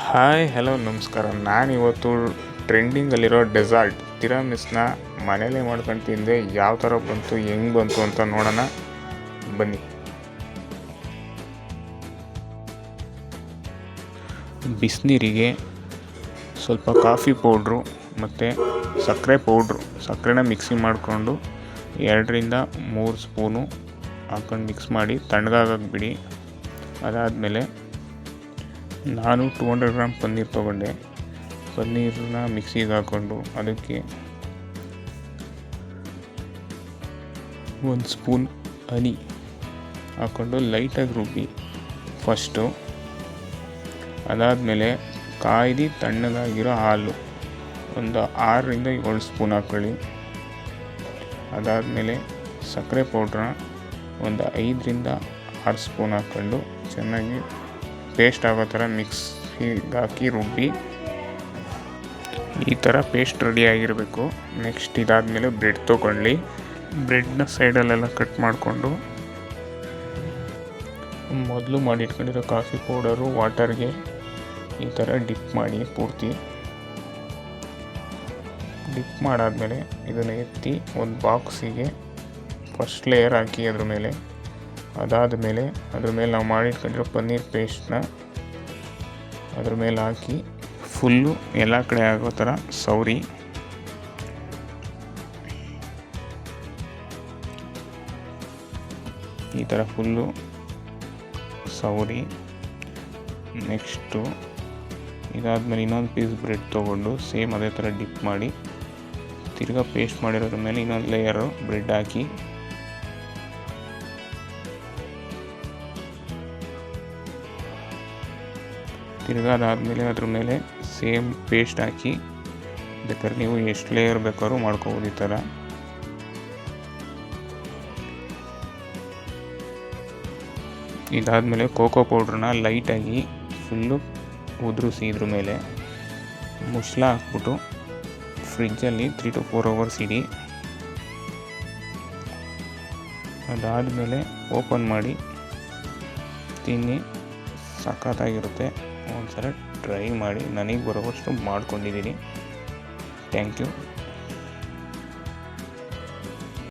Hi hello ನಮಸ್ಕಾರ. ನಾನಿವತ್ತು ಟ್ರೆಂಡಿಂಗಲ್ಲಿರೋ dessert ತಿರಾಮಿಸ್ನ ಮನೇಲೇ ಮಾಡ್ಕೊಂಡು ತಿಂದೆ. ಯಾವ ಥರ ಬಂತು, ಹೆಂಗೆ ಬಂತು ಅಂತ ನೋಡೋಣ ಬನ್ನಿ. ಬಿಸಿನೀರಿಗೆ ಸ್ವಲ್ಪ ಕಾಫಿ ಪೌಡ್ರು ಮತ್ತು ಸಕ್ಕರೆನ ಮಿಕ್ಸಿ ಮಾಡಿಕೊಂಡು 2-3 ಸ್ಪೂನು ಹಾಕೊಂಡು ಮಿಕ್ಸ್ ಮಾಡಿ ತಣ್ಣಗಾಗಕ್ಕೆ ಬಿಡಿ. ಅದಾದಮೇಲೆ ನಾನು 200 ಗ್ರಾಮ್ ಪನ್ನೀರ್ ತೊಗೊಂಡೆ. ಪನ್ನೀರನ್ನ ಮಿಕ್ಸಿಗೆ ಹಾಕ್ಕೊಂಡು ಅದಕ್ಕೆ 1 ಸ್ಪೂನ್ ಹನಿ ಹಾಕ್ಕೊಂಡು ಲೈಟಾಗಿ ರುಬ್ಬಿ ಫಸ್ಟು. ಅದಾದಮೇಲೆ ಕಾಯ್ದು ತಣ್ಣಗಾಗಿರೋ ಹಾಲು ಒಂದು 6-7 ಸ್ಪೂನ್ ಹಾಕ್ಕೊಳ್ಳಿ. ಅದಾದಮೇಲೆ ಸಕ್ಕರೆ ಪೌಡ್ರನ್ನ ಒಂದು 5-6 ಸ್ಪೂನ್ ಹಾಕ್ಕೊಂಡು ಚೆನ್ನಾಗಿ ಪೇಸ್ಟ್ ಆಗೋ ಥರ ಮಿಕ್ಸಿಗೆ ಹಾಕಿ ರುಬ್ಬಿ. ಈ ಥರ ಪೇಸ್ಟ್ ರೆಡಿ ಆಗಿರಬೇಕು. ನೆಕ್ಸ್ಟ್ ಇದಾದಮೇಲೆ ಬ್ರೆಡ್ ತೊಗೊಳ್ಳಿ. ಬ್ರೆಡ್ನ ಸೈಡಲ್ಲೆಲ್ಲ ಕಟ್ ಮಾಡಿಕೊಂಡು ಮೊದಲು ಮಾಡಿಟ್ಕೊಂಡಿರೋ ಕಾಫಿ ಪೌಡರು ವಾಟರ್ಗೆ ಈ ಥರ ಡಿಪ್ ಮಾಡಿ ಪೂರ್ತಿ. ಡಿಪ್ ಮಾಡಾದಮೇಲೆ ಇದನ್ನು ಎತ್ತಿ ಒಂದು ಬಾಕ್ಸಿಗೆ ಫಸ್ಟ್ ಲೇಯರ್ ಹಾಕಿ ಅದ್ರ ಮೇಲೆ. ಅದಾದಮೇಲೆ ಅದ್ರ ಮೇಲೆ ನಾವು ಮಾಡಿಟ್ಕೊಂಡಿರೋ ಪನ್ನೀರ್ ಪೇಸ್ಟ್ನ ಅದ್ರ ಮೇಲೆ ಹಾಕಿ ಫುಲ್ಲು ಎಲ್ಲ ಕಡೆ ಆಗೋ ಥರ ಸವರಿ. ಈ ಥರ ಫುಲ್ಲು ಸವರಿ. ನೆಕ್ಸ್ಟು ಇದಾದಮೇಲೆ ಇನ್ನೊಂದು ಪೀಸ್ ಬ್ರೆಡ್ ತೊಗೊಂಡು ಸೇಮ್ ಅದೇ ಥರ ಡಿಪ್ ಮಾಡಿ ತಿರ್ಗಾ ಪೇಸ್ಟ್ ಮಾಡಿರೋದ್ರ ಮೇಲೆ ಇನ್ನೊಂದು ಲೇಯರು ಬ್ರೆಡ್ ಹಾಕಿ ತಿರ್ಗಾ ಅದಾದಮೇಲೆ ಅದ್ರ ಮೇಲೆ ಸೇಮ್ ಪೇಸ್ಟ್ ಹಾಕಿ ಬೇಕಾದ್ರೆ ನೀವು ಎಷ್ಟು ಲೇಯರ್ ಬೇಕಾದ್ರೂ ಮಾಡ್ಕೋಬೋದು. ಈ ಥರ ಇದಾದಮೇಲೆ ಕೋಕೋ ಪೌಡ್ರನ್ನ ಲೈಟಾಗಿ ಫುಲ್ಲು ಉದುರಿಸಿ ಇದ್ರ ಮೇಲೆ ಮುಚ್ಚಳ ಹಾಕ್ಬಿಟ್ಟು ಫ್ರಿಜ್ಜಲ್ಲಿ 3-4 ಅವರ್ಸ್ ಇಡಿ. ಅದಾದಮೇಲೆ ಓಪನ್ ಮಾಡಿ ತಿನ್ನಿ, ಸಖತ್ತಾಗಿರುತ್ತೆ. ಒಂದ್ಸಲ ಟ್ರೈ ಮಾಡಿ. ನನಗೆ ಬರೋವಷ್ಟು ಮಾಡ್ಕೊಂಡಿದ್ದೀನಿ. Thank you.